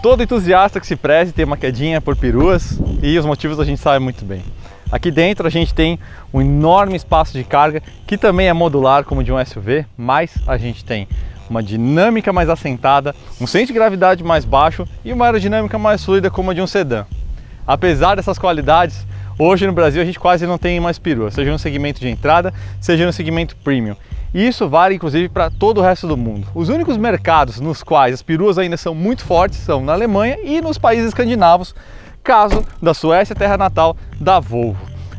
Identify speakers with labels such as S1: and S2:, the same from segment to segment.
S1: Todo entusiasta que se preze tem uma quedinha por peruas e os motivos a gente sabe muito bem. Aqui dentro a gente tem um enorme espaço de carga que também é modular como de um SUV, mas a gente tem uma dinâmica mais assentada, um centro de gravidade mais baixo e uma aerodinâmica mais fluida como a de um sedã. Apesar dessas qualidades, hoje no Brasil a gente quase não tem mais perua, seja no segmento de entrada, seja no segmento premium. E isso vale inclusive para todo o resto do mundo. Os únicos mercados nos quais as peruas ainda são muito fortes são na Alemanha e nos países escandinavos, caso da Suécia, terra natal da Volvo.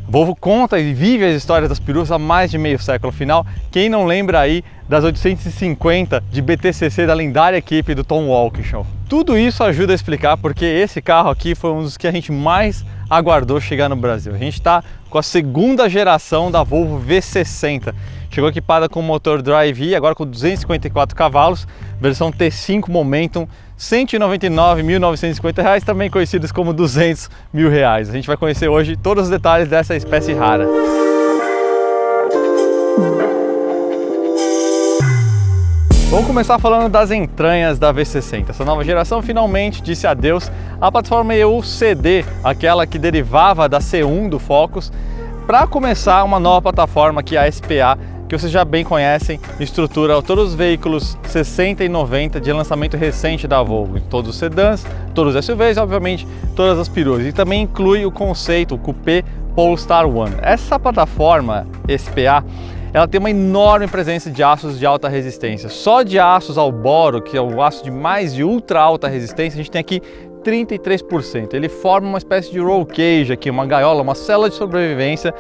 S1: Volvo conta e vive as histórias das peruas há mais de meio século. Afinal, quem não lembra aí das 850 de BTCC da lendária equipe do Tom Walkinshaw? Tudo isso ajuda a explicar porque esse carro aqui foi um dos que a gente mais aguardou chegar no Brasil. A gente está com a segunda geração da Volvo V60. Chegou equipada com motor Drive-E, agora com 254 cavalos, versão T5 Momentum, R$ 199.950, também conhecidos como R$ 200 mil. A gente vai conhecer hoje todos os detalhes dessa espécie rara. Vamos começar falando das entranhas da V60. Essa nova geração finalmente disse adeus à plataforma EUCD, aquela que derivava da C1 do Focus, para começar uma nova plataforma aqui, a SPA, que vocês já bem conhecem, estrutura todos os veículos 60 e 90 de lançamento recente da Volvo, todos os sedãs, todos os SUVs e obviamente todas as peruas, e também inclui o conceito, o Coupé Polestar 1. Essa plataforma SPA, ela tem uma enorme presença de aços de alta resistência. Só de aços ao boro, que é o aço de mais de ultra alta resistência, a gente tem aqui 33%. Ele forma uma espécie de roll cage aqui, uma gaiola, uma célula de sobrevivência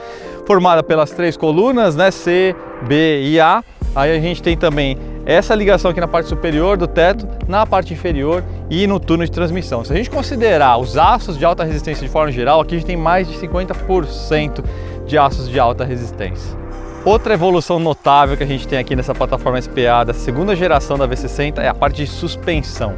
S1: formada pelas três colunas, né, C, B e A. Aí a gente tem também essa ligação aqui na parte superior do teto, na parte inferior e no túnel de transmissão. Se a gente considerar os aços de alta resistência de forma geral, aqui a gente tem mais de 50% de aços de alta resistência. Outra evolução notável que a gente tem aqui nessa plataforma SPA da segunda geração da V60 é a parte de suspensão.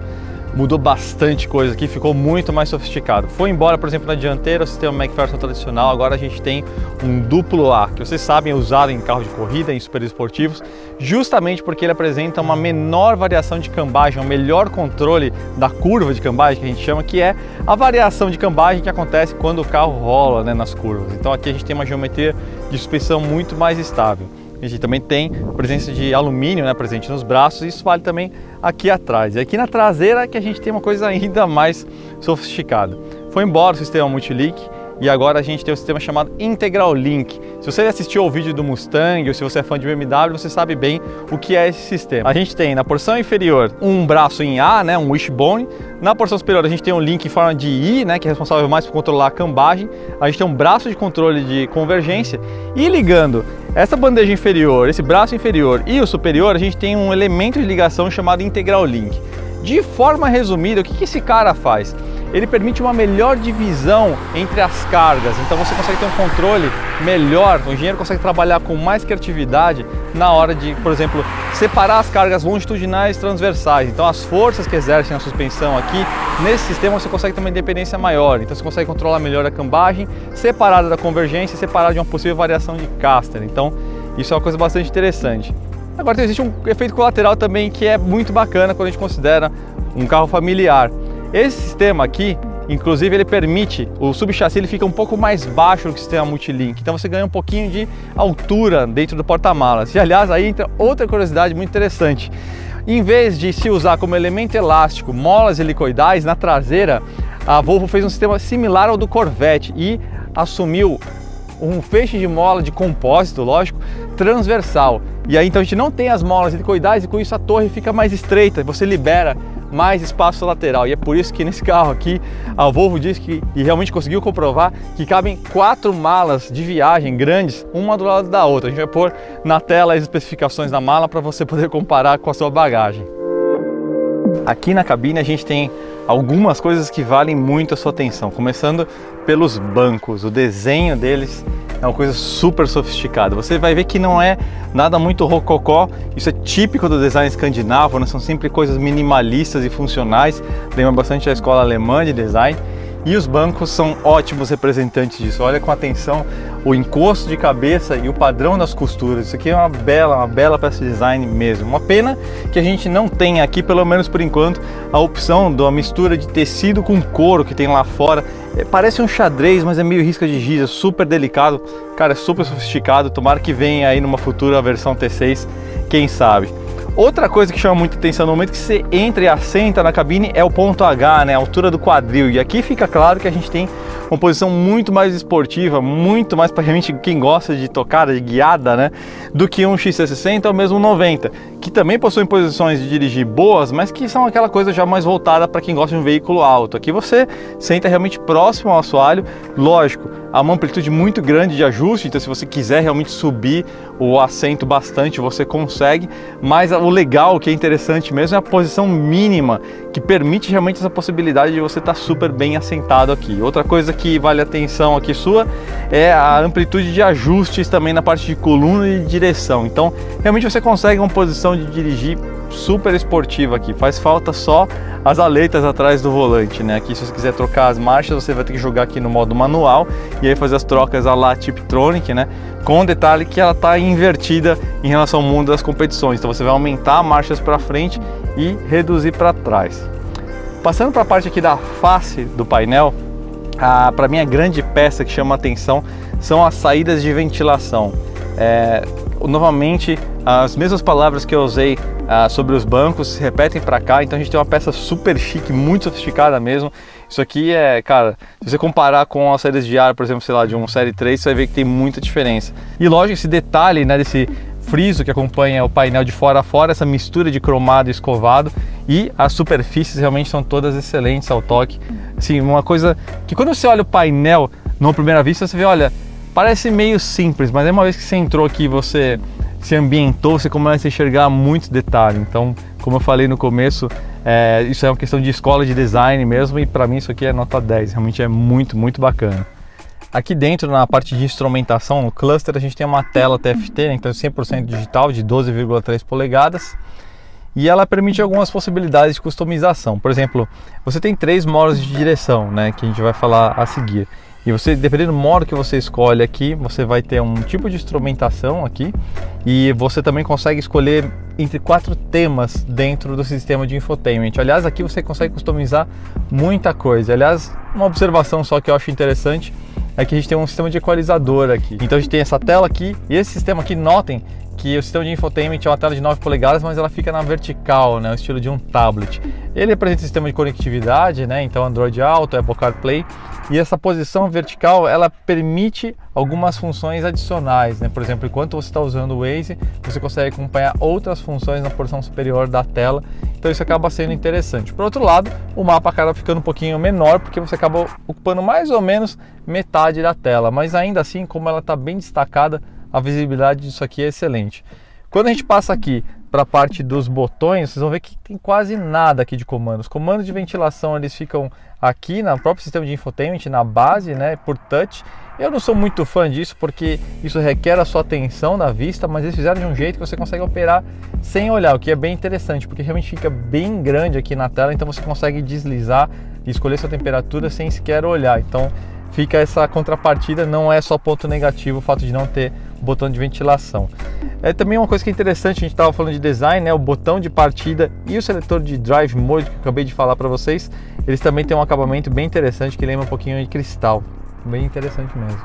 S1: Mudou bastante coisa aqui, ficou muito mais sofisticado. Foi embora, por exemplo, na dianteira o sistema McPherson tradicional, agora a gente tem um duplo A, que vocês sabem é usado em carro de corrida, em super esportivos, justamente porque ele apresenta uma menor variação de cambagem, um melhor controle da curva de cambagem, que a gente chama, que é a variação de cambagem que acontece quando o carro rola, né, nas curvas. Então aqui a gente tem uma geometria de suspensão muito mais estável. A gente também tem presença de alumínio, né, presente nos braços, e isso vale também aqui atrás. E aqui na traseira que a gente tem uma coisa ainda mais sofisticada. Foi embora o sistema Multilink e agora a gente tem um sistema chamado Integral Link. Se você assistiu ao vídeo do Mustang ou se você é fã de BMW, você sabe bem o que é esse sistema. A gente tem na porção inferior um braço em A, né, um wishbone. Na porção superior a gente tem um link em forma de I, né, que é responsável mais por controlar a cambagem. A gente tem um braço de controle de convergência e ligando essa bandeja inferior, esse braço inferior e o superior, a gente tem um elemento de ligação chamado Integral Link. De forma resumida, o que esse cara faz? Ele permite uma melhor divisão entre as cargas, então você consegue ter um controle melhor, o engenheiro consegue trabalhar com mais criatividade na hora de, por exemplo, separar as cargas longitudinais e transversais. Então as forças que exercem a suspensão aqui, nesse sistema você consegue ter uma independência maior, então você consegue controlar melhor a cambagem, separada da convergência e separada de uma possível variação de caster. Então isso é uma coisa bastante interessante. Agora existe um efeito colateral também que é muito bacana quando a gente considera um carro familiar. Esse sistema aqui, inclusive, ele permite, o subchassi ele fica um pouco mais baixo do que o sistema Multilink, então você ganha um pouquinho de altura dentro do porta-malas. E aliás, aí entra outra curiosidade muito interessante. Em vez de se usar como elemento elástico molas helicoidais na traseira, a Volvo fez um sistema similar ao do Corvette e assumiu um feixe de mola de compósito, lógico, transversal. E aí então a gente não tem as molas helicoidais e com isso a torre fica mais estreita, você libera mais espaço lateral. E é por isso que nesse carro aqui a Volvo diz que, e realmente conseguiu comprovar, que cabem 4 malas de viagem grandes, uma do lado da outra. A gente vai pôr na tela as especificações da mala para você poder comparar com a sua bagagem. Aqui na cabine a gente tem algumas coisas que valem muito a sua atenção, começando pelos bancos. O desenho deles é uma coisa super sofisticada. Você vai ver que não é nada muito rococó, isso é típico do design escandinavo, né? São sempre coisas minimalistas e funcionais, lembra bastante a escola alemã de design. E os bancos são ótimos representantes disso. Olha com atenção o encosto de cabeça e o padrão das costuras. Isso aqui é uma bela peça de design mesmo. Uma pena que a gente não tem aqui, pelo menos por enquanto, a opção da mistura de tecido com couro que tem lá fora. Parece um xadrez, mas é meio risca de giz, é super delicado. Cara, é super sofisticado. Tomara que venha aí numa futura versão T6, quem sabe. Outra coisa que chama muita atenção no momento que você entra e assenta na cabine é o ponto H, né, a altura do quadril. E aqui fica claro que a gente tem uma posição muito mais esportiva, muito mais para realmente quem gosta de tocada, de guiada, né, do que um XC60 ou mesmo um 90, que também possuem posições de dirigir boas, mas que são aquela coisa já mais voltada para quem gosta de um veículo alto. Aqui você senta realmente próximo ao assoalho, lógico, há uma amplitude muito grande de ajuste, então se você quiser realmente subir o assento bastante, você consegue, mas o legal, o que é interessante mesmo, é a posição mínima, que permite realmente essa possibilidade de você estar super bem assentado aqui. Outra coisa que vale a atenção aqui sua é a amplitude de ajustes também na parte de coluna e de direção. Então, realmente você consegue uma posição de dirigir super esportiva aqui. Faz falta só as aletas atrás do volante, né? Aqui, se você quiser trocar as marchas, você vai ter que jogar aqui no modo manual e aí fazer as trocas a la Tiptronic, né? Com o detalhe que ela está invertida em relação ao mundo das competições. Então você vai aumentar marchas para frente e reduzir para trás. Passando para a parte aqui da face do painel, para mim a grande peça que chama a atenção são as saídas de ventilação. Novamente, as mesmas palavras que eu usei sobre os bancos se repetem para cá, então a gente tem uma peça super chique, muito sofisticada mesmo. Isso aqui cara, se você comparar com as saídas de ar, por exemplo, sei lá, de um Série 3, você vai ver que tem muita diferença. E lógico, esse detalhe, né, desse friso que acompanha o painel de fora a fora, essa mistura de cromado e escovado, e as superfícies realmente são todas excelentes ao toque. Assim, uma coisa que quando você olha o painel numa primeira vista, você vê, olha, parece meio simples, mas uma vez que você entrou aqui, você se ambientou, você começa a enxergar muitos detalhes. Então, como eu falei no começo, isso é uma questão de escola de design mesmo, e para mim isso aqui é nota 10, realmente é muito, muito bacana. Aqui dentro, na parte de instrumentação, no cluster, a gente tem uma tela TFT, né, então 100% digital, de 12,3 polegadas, e ela permite algumas possibilidades de customização. Por exemplo, você tem 3 modos de direção, né, que a gente vai falar a seguir. E você, dependendo do modo que você escolhe aqui, você vai ter um tipo de instrumentação aqui, e você também consegue escolher entre 4 temas dentro do sistema de infotainment. Aliás, aqui você consegue customizar muita coisa. Aliás, uma observação só que eu acho interessante é que a gente tem um sistema de equalizador aqui. Então a gente tem essa tela aqui, e esse sistema aqui, notem que o sistema de infotainment é uma tela de 9 polegadas, mas ela fica na vertical, né, o estilo de um tablet. Ele apresenta um sistema de conectividade, né, então Android Auto, Apple CarPlay, e essa posição vertical, ela permite algumas funções adicionais, né? Por exemplo, enquanto você está usando o Waze, você consegue acompanhar outras funções na porção superior da tela, então isso acaba sendo interessante. Por outro lado, o mapa acaba ficando um pouquinho menor, porque você acaba ocupando mais ou menos metade da tela, mas ainda assim, como ela está bem destacada, a visibilidade disso aqui é excelente. Quando a gente passa aqui para a parte dos botões, vocês vão ver que tem quase nada aqui de comandos. Os comandos de ventilação, eles ficam aqui no próprio sistema de infotainment, na base, né, por touch. Eu não sou muito fã disso porque isso requer a sua atenção na vista, mas eles fizeram de um jeito que você consegue operar sem olhar, o que é bem interessante, porque realmente fica bem grande aqui na tela, então você consegue deslizar e escolher sua temperatura sem sequer olhar. Então fica essa contrapartida, não é só ponto negativo o fato de não ter botão de ventilação. Também uma coisa que é interessante, a gente estava falando de design, né? O botão de partida e o seletor de Drive Mode que eu acabei de falar para vocês, eles também têm um acabamento bem interessante que lembra um pouquinho de cristal, bem interessante mesmo.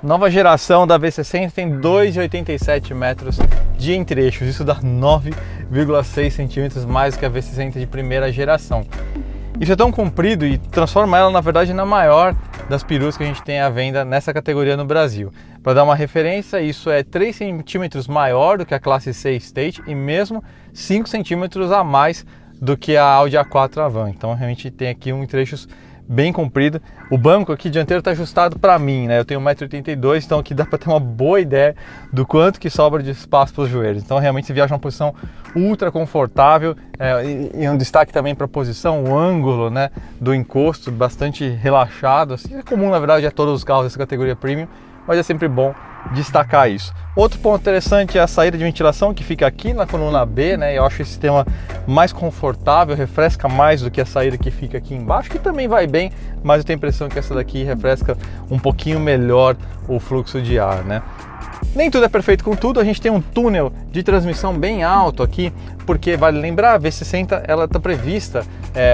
S1: Nova geração da V60 tem 2,87 metros de entre-eixos, isso dá 9,6 centímetros mais do que a V60 de primeira geração. Isso é tão comprido e transforma ela, na verdade, na maior das perus que a gente tem à venda nessa categoria no Brasil. Para dar uma referência, isso é 3 centímetros maior do que a classe C State e mesmo 5 centímetros a mais do que a Audi A4 Avant. Então, realmente tem aqui um entre-eixos bem comprido. O banco aqui dianteiro está ajustado para mim, né? Eu tenho 1,82 m, então aqui dá para ter uma boa ideia do quanto que sobra de espaço para os joelhos. Então realmente você viaja numa posição ultra confortável, e um destaque também para a posição, o ângulo, né, do encosto bastante relaxado. Assim é comum, na verdade, a todos os carros dessa categoria Premium, mas é sempre bom destacar isso. Outro ponto interessante é a saída de ventilação que fica aqui na coluna B, né? Eu acho esse sistema mais confortável, refresca mais do que a saída que fica aqui embaixo, que também vai bem, mas eu tenho a impressão que essa daqui refresca um pouquinho melhor o fluxo de ar, né? Nem tudo é perfeito com tudo, a gente tem um túnel de transmissão bem alto aqui, porque vale lembrar, a V60 ela está prevista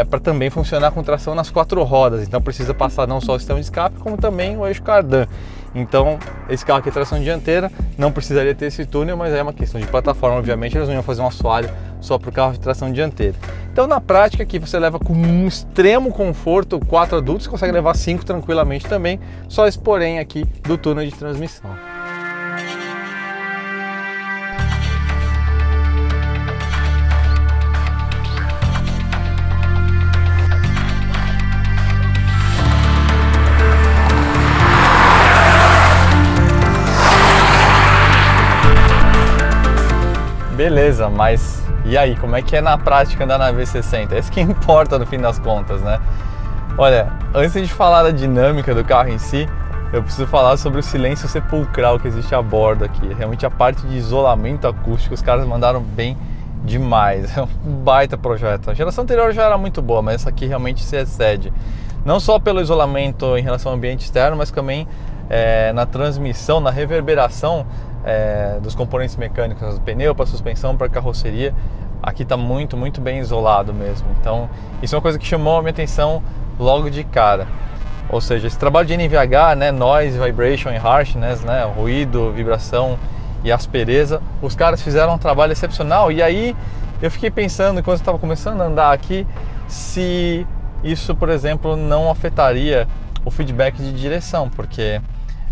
S1: para também funcionar com tração nas 4 rodas, então precisa passar não só o sistema de escape, como também o eixo cardan. Então esse carro aqui é tração dianteira, não precisaria ter esse túnel, mas é uma questão de plataforma, obviamente eles não iam fazer um assoalho só para o carro de tração dianteira. Então na prática aqui você leva com um extremo conforto 4 adultos, consegue levar 5 tranquilamente também, só esse porém aqui do túnel de transmissão. Beleza, mas e aí, como é que é na prática andar na V60? Isso que importa no fim das contas, né? Olha, antes de falar da dinâmica do carro em si, eu preciso falar sobre o silêncio sepulcral que existe a bordo aqui. Realmente a parte de isolamento acústico, os caras mandaram bem demais. É um baita projeto. A geração anterior já era muito boa, mas essa aqui realmente se excede. Não só pelo isolamento em relação ao ambiente externo, mas também na transmissão, na reverberação dos componentes mecânicos, do pneu para suspensão, para carroceria. Aqui está muito bem isolado mesmo. Então isso é uma coisa que chamou a minha atenção logo de cara. Ou seja, esse trabalho de NVH, né, Noise, Vibration e Harshness, né, ruído, vibração e aspereza, os caras fizeram um trabalho excepcional. E aí eu fiquei pensando, enquanto eu estava começando a andar aqui, se isso, por exemplo, não afetaria o feedback de direção, porque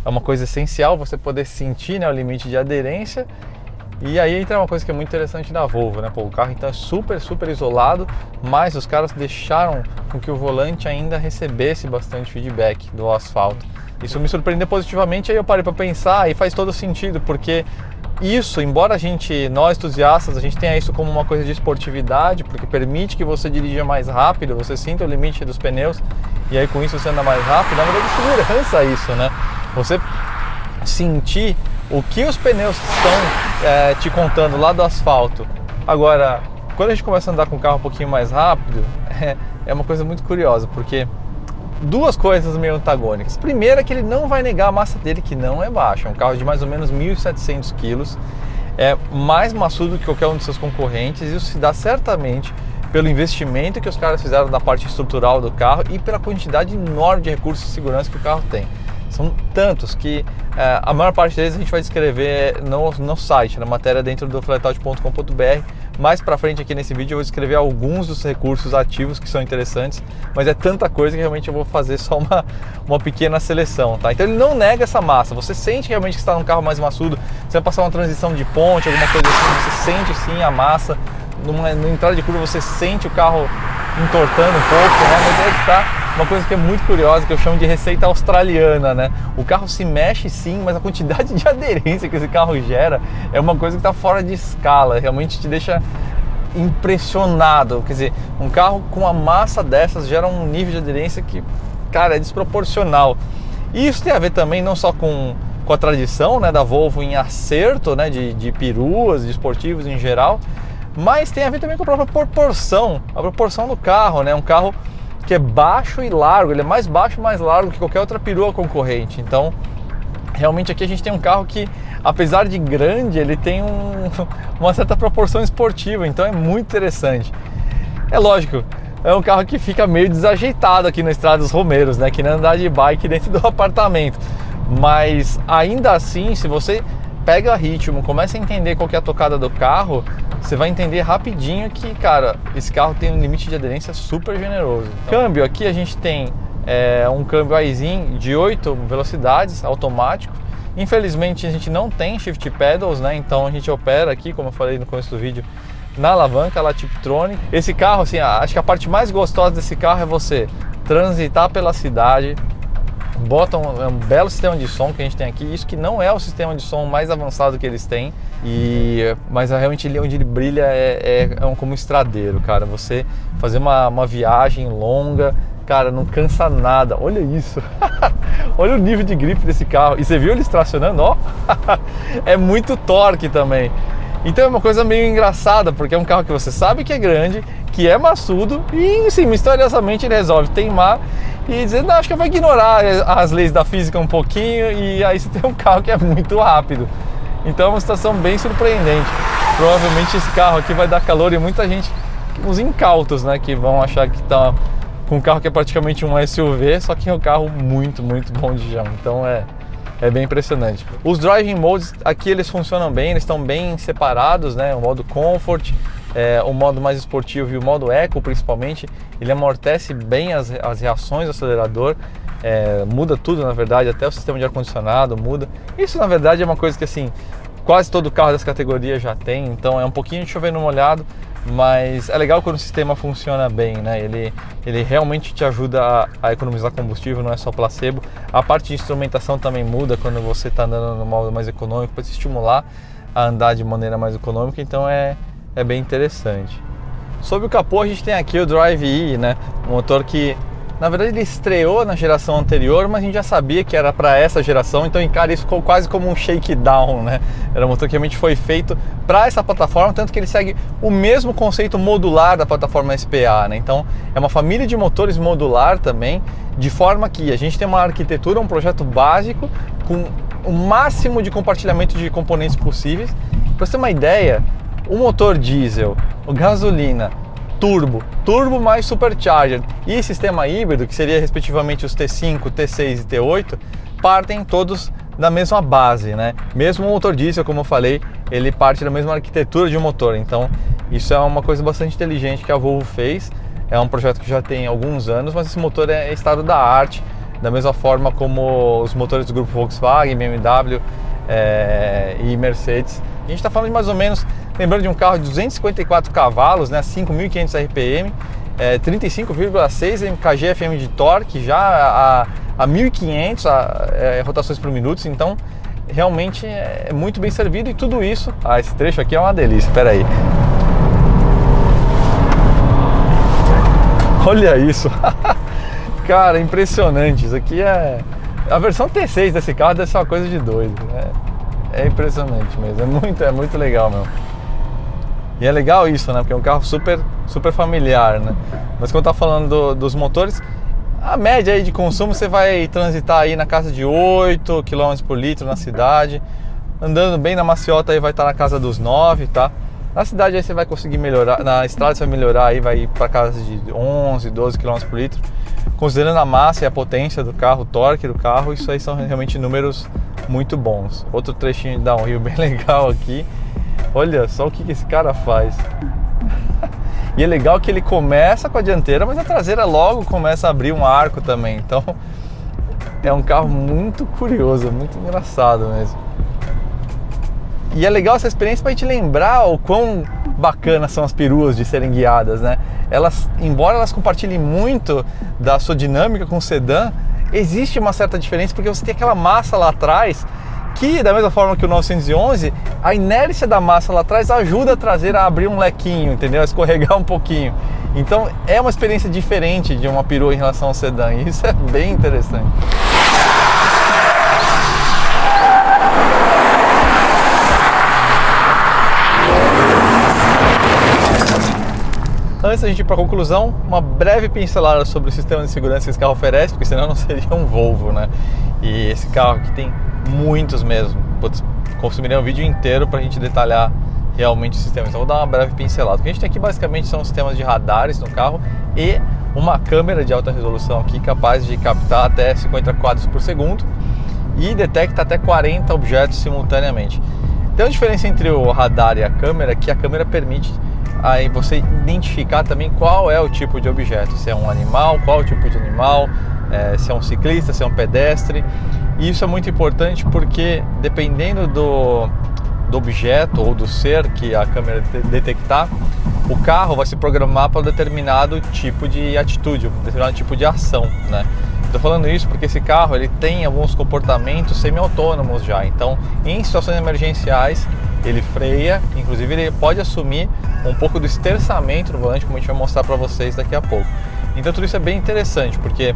S1: é uma coisa essencial você poder sentir, né, o limite de aderência. E aí entra uma coisa que é muito interessante da Volvo, né? Pô, o carro então é super isolado, mas os caras deixaram com que o volante ainda recebesse bastante feedback do asfalto. Isso me surpreendeu positivamente, aí eu parei para pensar e faz todo sentido, porque isso, embora nós entusiastas, a gente tenha isso como uma coisa de esportividade, porque permite que você dirija mais rápido, você sinta o limite dos pneus e aí com isso você anda mais rápido, na verdade segurança é isso, né? Você sentir o que os pneus estão te contando lá do asfalto. Agora, quando a gente começa a andar com o carro um pouquinho mais rápido, é uma coisa muito curiosa, porque duas coisas meio antagônicas. Primeiro é que ele não vai negar a massa dele, que não é baixa. É um carro de mais ou menos 1.700 quilos, é mais maçudo que qualquer um de seus concorrentes. Isso se dá certamente pelo investimento que os caras fizeram na parte estrutural do carro e pela quantidade enorme de recursos de segurança que o carro tem. São tantos que a maior parte deles a gente vai descrever no site, na matéria dentro do flatout.com.br. Mais pra frente aqui nesse vídeo eu vou descrever alguns dos recursos ativos que são interessantes, mas é tanta coisa que realmente eu vou fazer só uma pequena seleção, tá? Então ele não nega essa massa, você sente realmente que está num carro mais maçudo, você vai passar uma transição de ponte, alguma coisa assim, você sente sim a massa, numa entrada de curva você sente o carro entortando um pouco, né? Mas aí está uma coisa que é muito curiosa, que eu chamo de receita australiana, né? O carro se mexe sim, mas a quantidade de aderência que esse carro gera é uma coisa que está fora de escala, realmente te deixa impressionado. Quer dizer, um carro com a massa dessas gera um nível de aderência que, cara, é desproporcional. E isso tem a ver também não só com a tradição, né, da Volvo em acerto, né, de peruas, de esportivos em geral, mas tem a ver também com a própria proporção, a proporção do carro, né? Um carro que é baixo e largo, ele é mais baixo e mais largo que qualquer outra perua concorrente. Então, realmente aqui a gente tem um carro que, apesar de grande, ele tem uma certa proporção esportiva, então é muito interessante. É lógico, é um carro que fica meio desajeitado aqui na Estrada dos Romeiros, né? Que nem andar de bike dentro do apartamento. Mas ainda assim, se você pega ritmo, começa a entender qual que é a tocada do carro, você vai entender rapidinho que, cara, esse carro tem um limite de aderência super generoso. Então, câmbio, aqui a gente tem um câmbio Aisin de 8 velocidades, automático. Infelizmente a gente não tem shift pedals, né? Então a gente opera aqui, como eu falei no começo do vídeo, na alavanca, lá Tiptronic. Esse carro, assim, acho que a parte mais gostosa desse carro é você transitar pela cidade, bota um belo sistema de som que a gente tem aqui, isso que não é o sistema de som mais avançado que eles têm, mas realmente onde ele brilha como um estradeiro, cara. Você fazer uma viagem longa, cara, não cansa nada. Olha isso. Olha o nível de gripe desse carro. E você viu ele estacionando, ó? É muito torque também. Então é uma coisa meio engraçada, porque é um carro que você sabe que é grande, que é maçudo, e sim, misteriosamente ele resolve teimar e dizer, não, acho que eu vou ignorar as leis da física um pouquinho, e aí você tem um carro que é muito rápido. Então é uma situação bem surpreendente. Provavelmente esse carro aqui vai dar calor e muita gente, uns incautos, né, que vão achar que tá com um carro que é praticamente um SUV, só que é um carro muito, muito bom de chão. Então é bem impressionante. Os driving modes aqui eles funcionam bem, eles estão bem separados, né? O modo Comfort, o modo mais esportivo e o modo Eco principalmente, ele amortece bem as reações do acelerador, muda tudo na verdade, até o sistema de ar-condicionado muda. Isso na verdade é uma coisa que assim, quase todo carro dessa categoria já tem, então é um pouquinho de chover no molhado, mas é legal quando o sistema funciona bem, né? Ele realmente te ajuda a economizar combustível, não é só placebo. A parte de instrumentação também muda quando você está andando no modo mais econômico, para te estimular a andar de maneira mais econômica, então é bem interessante. Sob o capô a gente tem aqui o Drive E, né? Um motor que na verdade ele estreou na geração anterior, mas a gente já sabia que era para essa geração, então encara isso ficou quase como um shakedown, né? Era um motor que realmente foi feito para essa plataforma, tanto que ele segue o mesmo conceito modular da plataforma SPA, né? Então é uma família de motores modular também, de forma que a gente tem uma arquitetura, um projeto básico com o máximo de compartilhamento de componentes possíveis. Para você ter uma ideia, o motor diesel, o gasolina, turbo mais supercharger e sistema híbrido, que seria respectivamente os T5, T6 e T8, partem todos da mesma base, né? Mesmo o motor diesel, como eu falei, ele parte da mesma arquitetura de motor, então isso é uma coisa bastante inteligente que a Volvo fez. É um projeto que já tem alguns anos, mas esse motor é estado da arte, da mesma forma como os motores do grupo Volkswagen, BMW e Mercedes. A gente está falando de mais ou menos, lembrando de um carro de 254 cavalos, né, 5.500 RPM, 35,6 kgfm de torque, já a 1.500 rotações por minuto, então realmente é muito bem servido. E tudo isso, esse trecho aqui é uma delícia, espera aí. Olha isso, cara, impressionante. Isso aqui é a versão T6 desse carro, deve ser uma coisa de doido, né? É impressionante mesmo, é muito legal mesmo. E é legal isso, né? Porque é um carro super familiar, né? Mas quando tá falando dos motores, a média aí de consumo você vai transitar aí na casa de 8 km por litro na cidade. Andando bem na maciota aí vai estar na casa dos 9, tá? Na cidade aí você vai conseguir melhorar, na estrada você vai melhorar aí, vai ir para casa de 11, 12 km por litro. Considerando a massa e a potência do carro, o torque do carro, isso aí são realmente números muito bons. Outro trechinho de downhill bem legal aqui. Olha só o que esse cara faz. E é legal que ele começa com a dianteira, mas a traseira logo começa a abrir um arco também. Então é um carro muito curioso, muito engraçado mesmo. E é legal essa experiência para a gente lembrar o quão bacanas são as peruas de serem guiadas, né? Embora elas compartilhem muito da sua dinâmica com o sedã, existe uma certa diferença porque você tem aquela massa lá atrás que, da mesma forma que o 911, a inércia da massa lá atrás ajuda a traseira a abrir um lequinho, entendeu? A escorregar um pouquinho. Então é uma experiência diferente de uma perua em relação ao sedã, e isso é bem interessante. Antes da gente ir para a conclusão, uma breve pincelada sobre o sistema de segurança que esse carro oferece, porque senão não seria um Volvo, né? E esse carro aqui tem muitos mesmo. Putz, consumiria um vídeo inteiro para a gente detalhar realmente o sistema. Então vou dar uma breve pincelada. O que a gente tem aqui basicamente são sistemas de radares no carro e uma câmera de alta resolução aqui capaz de captar até 50 quadros por segundo e detecta até 40 objetos simultaneamente. Tem uma diferença entre o radar e a câmera, que a câmera permite aí você identificar também qual é o tipo de objeto, se é um animal, qual o tipo de animal, se é um ciclista, se é um pedestre. E isso é muito importante porque dependendo do objeto ou do ser que a câmera detectar, o carro vai se programar para um determinado tipo de atitude, um determinado tipo de ação, né? Estou falando isso porque esse carro ele tem alguns comportamentos semi-autônomos já, então em situações emergenciais ele freia, inclusive ele pode assumir um pouco do esterçamento no volante, como a gente vai mostrar para vocês daqui a pouco. Então tudo isso é bem interessante, porque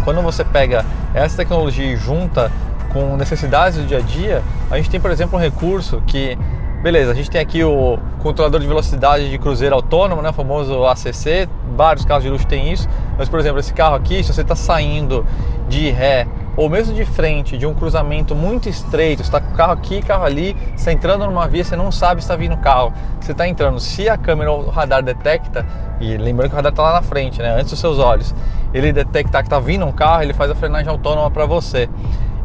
S1: quando você pega essa tecnologia e junta com necessidades do dia a dia, a gente tem, por exemplo, um recurso que, beleza, a gente tem aqui o controlador de velocidade de cruzeiro autônomo, né, o famoso ACC, vários carros de luxo têm isso, mas, por exemplo, esse carro aqui, se você está saindo de ré ou mesmo de frente de um cruzamento muito estreito, você está com o carro aqui, carro ali, você está entrando numa via, você não sabe se está vindo carro, você está entrando, se a câmera ou o radar detecta, e lembrando que o radar está lá na frente, né, antes dos seus olhos, ele detectar que está vindo um carro, ele faz a frenagem autônoma para você.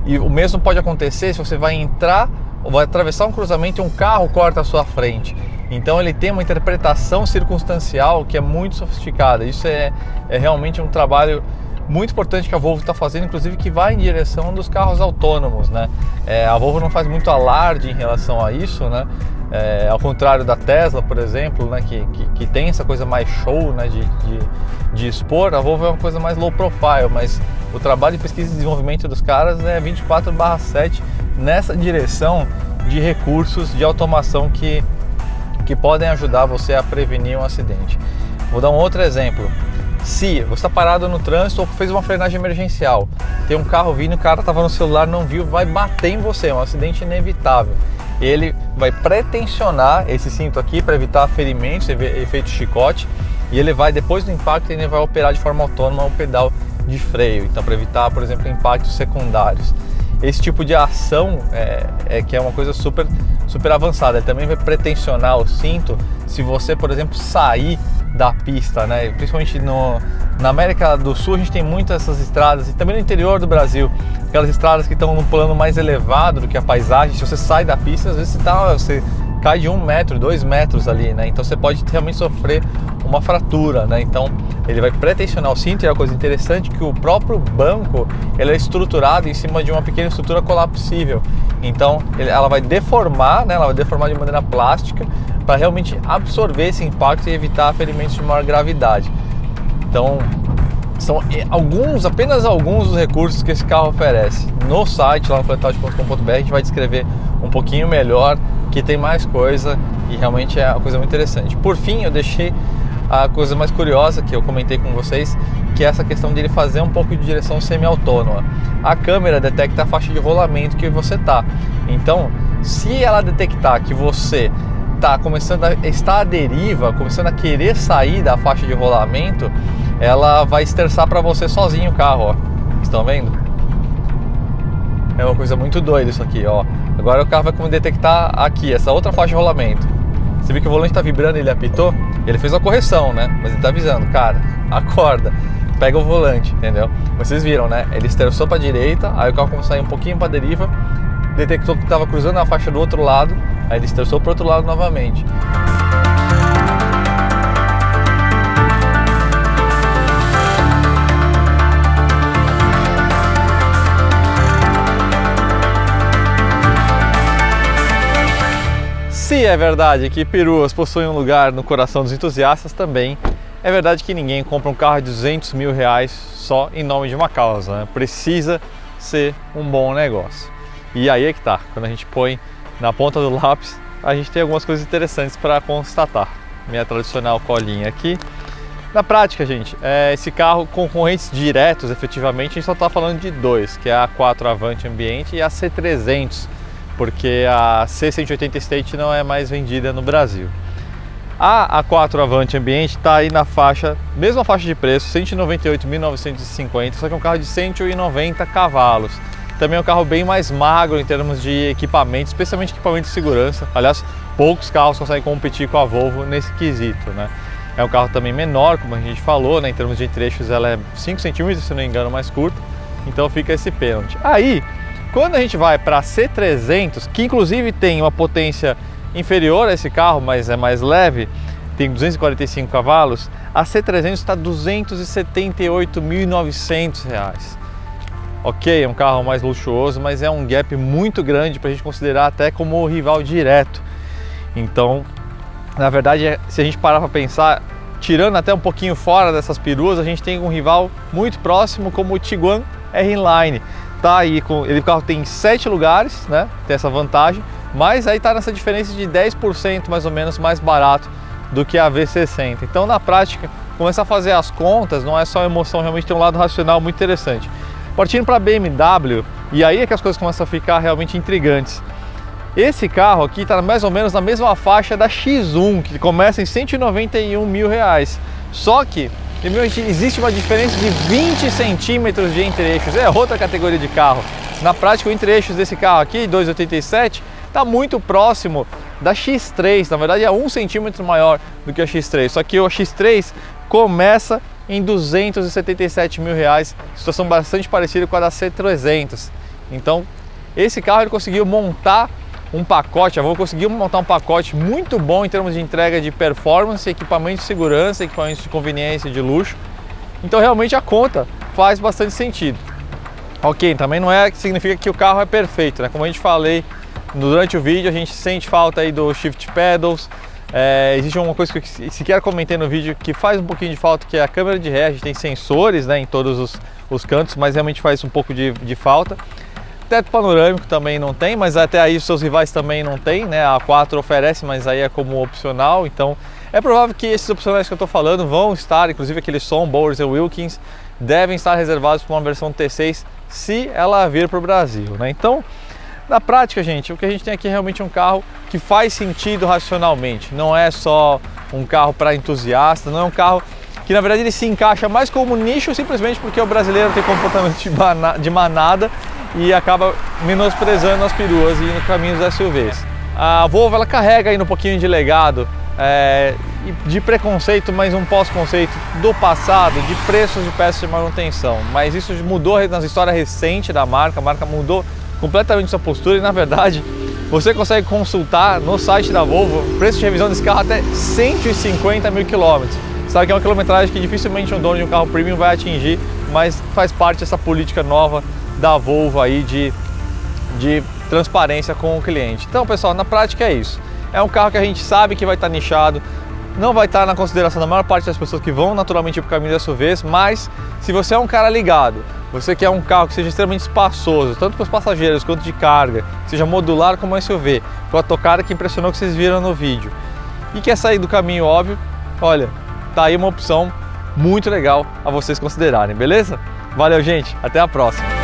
S1: E o mesmo pode acontecer se você vai entrar ou vai atravessar um cruzamento e um carro corta a sua frente. Então ele tem uma interpretação circunstancial que é muito sofisticada. Isso é realmente um trabalho muito importante que a Volvo está fazendo, inclusive que vai em direção dos carros autônomos, né? A Volvo não faz muito alarde em relação a isso, né? Ao contrário da Tesla, por exemplo, né? Que tem essa coisa mais show, né? de expor, a Volvo é uma coisa mais low profile, mas o trabalho de pesquisa e desenvolvimento dos caras é 24/7 nessa direção de recursos de automação que podem ajudar você a prevenir um acidente. Vou dar um outro exemplo. Se você está parado no trânsito ou fez uma frenagem emergencial, tem um carro vindo, o cara estava no celular, não viu, vai bater em você, é um acidente inevitável. Ele vai pretensionar esse cinto aqui para evitar ferimentos, efeito chicote, e ele vai, depois do impacto, ele vai operar de forma autônoma o pedal de freio, então para evitar, por exemplo, impactos secundários. Esse tipo de ação que é uma coisa super avançada. Ele também vai pretensionar o cinto se você, por exemplo, sair da pista, né? Principalmente na América do Sul a gente tem muitas essas estradas, e também no interior do Brasil, aquelas estradas que estão num plano mais elevado do que a paisagem. Se você sai da pista, às vezes você cai de 1 metro, 2 metros ali, né? Então você pode realmente sofrer uma fratura, né? Então ele vai pretensionar o cinto, e é uma coisa interessante que o próprio banco ele é estruturado em cima de uma pequena estrutura colapsível. Então ela vai deformar, né? Ela vai deformar de maneira plástica para realmente absorver esse impacto e evitar ferimentos de maior gravidade. Então são apenas alguns dos recursos que esse carro oferece. No site lá no fletage.com.br a gente vai descrever um pouquinho melhor, que tem mais coisa e realmente é uma coisa muito interessante. Por fim, eu deixei a coisa mais curiosa que eu comentei com vocês, que é essa questão de ele fazer um pouco de direção semi-autônoma. A câmera detecta a faixa de rolamento que você está. Então, se ela detectar que você está à deriva, começando a querer sair da faixa de rolamento, ela vai esterçar para você sozinho o carro, ó. Estão vendo? É uma coisa muito doida isso aqui, ó. Agora o carro vai detectar aqui, essa outra faixa de rolamento. Você viu que o volante está vibrando, ele apitou? Ele fez uma correção, né? Mas ele está avisando, cara, acorda, pega o volante, entendeu? Vocês viram, né? Ele esterçou para a direita, aí o carro começou a sair um pouquinho para a deriva, detectou que estava cruzando a faixa do outro lado, aí ele esterçou para o outro lado novamente. Se é verdade que peruas possuem um lugar no coração dos entusiastas, também é verdade que ninguém compra um carro de 200 mil reais só em nome de uma causa, né? Precisa ser um bom negócio. E aí é que tá, quando a gente põe na ponta do lápis, a gente tem algumas coisas interessantes para constatar. Minha tradicional colinha aqui. Na prática, gente, esse carro, concorrentes diretos, efetivamente, a gente só está falando de dois, que é a A4 Avant Ambiente e a C300, porque a C180 State não é mais vendida no Brasil. A A4 Avant Ambiente está aí na faixa, mesma faixa de preço, 198.950, só que é um carro de 190 cavalos. Também é um carro bem mais magro em termos de equipamento, especialmente equipamento de segurança. Aliás, poucos carros conseguem competir com a Volvo nesse quesito, né? É um carro também menor, como a gente falou, né? Em termos de trechos ela é 5 centímetros, se não me engano, mais curta, então fica esse pênalti. Aí, quando a gente vai para a C300, que inclusive tem uma potência inferior a esse carro, mas é mais leve, tem 245 cavalos, a C300 está R$ 278.900. Ok, é um carro mais luxuoso, mas é um gap muito grande para a gente considerar até como rival direto. Então, na verdade, se a gente parar para pensar, tirando até um pouquinho fora dessas peruas, a gente tem um rival muito próximo como o Tiguan R-Line. Tá aí o carro tem 7 lugares, né? Tem essa vantagem, mas aí tá nessa diferença de 10% mais ou menos mais barato do que a V60. Então, na prática, começar a fazer as contas, não é só emoção, realmente tem um lado racional muito interessante. Partindo para a BMW, e aí é que as coisas começam a ficar realmente intrigantes. Esse carro aqui está mais ou menos na mesma faixa da X1, que começa em 191 mil reais. Só que existe uma diferença de 20 centímetros de entre-eixos, é outra categoria de carro. Na prática, o entre-eixos desse carro aqui, 2,87, está muito próximo da X3, na verdade é 1 centímetro maior do que a X3, só que o X3 começa em 277 mil reais, situação bastante parecida com a da C300. Então, esse carro ele conseguiu montar um pacote, a Volvo conseguiu montar um pacote muito bom em termos de entrega de performance, equipamento de segurança, equipamentos de conveniência e de luxo. Então realmente a conta faz bastante sentido. Ok, também não é que significa que o carro é perfeito, né? Como a gente falei durante o vídeo, a gente sente falta aí do shift pedals. Existe uma coisa que eu sequer comentei no vídeo que faz um pouquinho de falta, que é a câmera de ré. A gente tem sensores, né, em todos os cantos, mas realmente faz um pouco de falta. Teto panorâmico também não tem, mas até aí os seus rivais também não tem, né? A A4 oferece, mas aí é como opcional. Então é provável que esses opcionais que eu estou falando vão estar, inclusive aquele som Bowers e Wilkins, devem estar reservados para uma versão T6 se ela vir para o Brasil, né? Então, na prática, gente, o que a gente tem aqui é realmente um carro que faz sentido racionalmente. Não é só um carro para entusiasta, não é um carro que na verdade ele se encaixa mais como nicho simplesmente porque o brasileiro tem comportamento de manada e acaba menosprezando as peruas e no caminho dos SUVs. A Volvo ela carrega ainda um pouquinho de legado, de preconceito, mas um pós-conceito do passado, de preços de peças de manutenção. Mas isso mudou na história recente da marca, a marca mudou completamente sua postura e na verdade você consegue consultar no site da Volvo o preço de revisão desse carro até 150 mil quilômetros. Sabe que é uma quilometragem que dificilmente um dono de um carro premium vai atingir, mas faz parte dessa política nova da Volvo aí de transparência com o cliente. Então, pessoal, na prática é isso. É um carro que a gente sabe que vai estar nichado, não vai estar na consideração da maior parte das pessoas que vão naturalmente ir para o caminho das SUVs, mas se você é um cara ligado, você quer um carro que seja extremamente espaçoso, tanto para os passageiros quanto de carga, seja modular como SUV, com a tocada que impressionou que vocês viram no vídeo, e quer sair do caminho óbvio, olha, tá aí uma opção muito legal a vocês considerarem, beleza? Valeu, gente, até a próxima!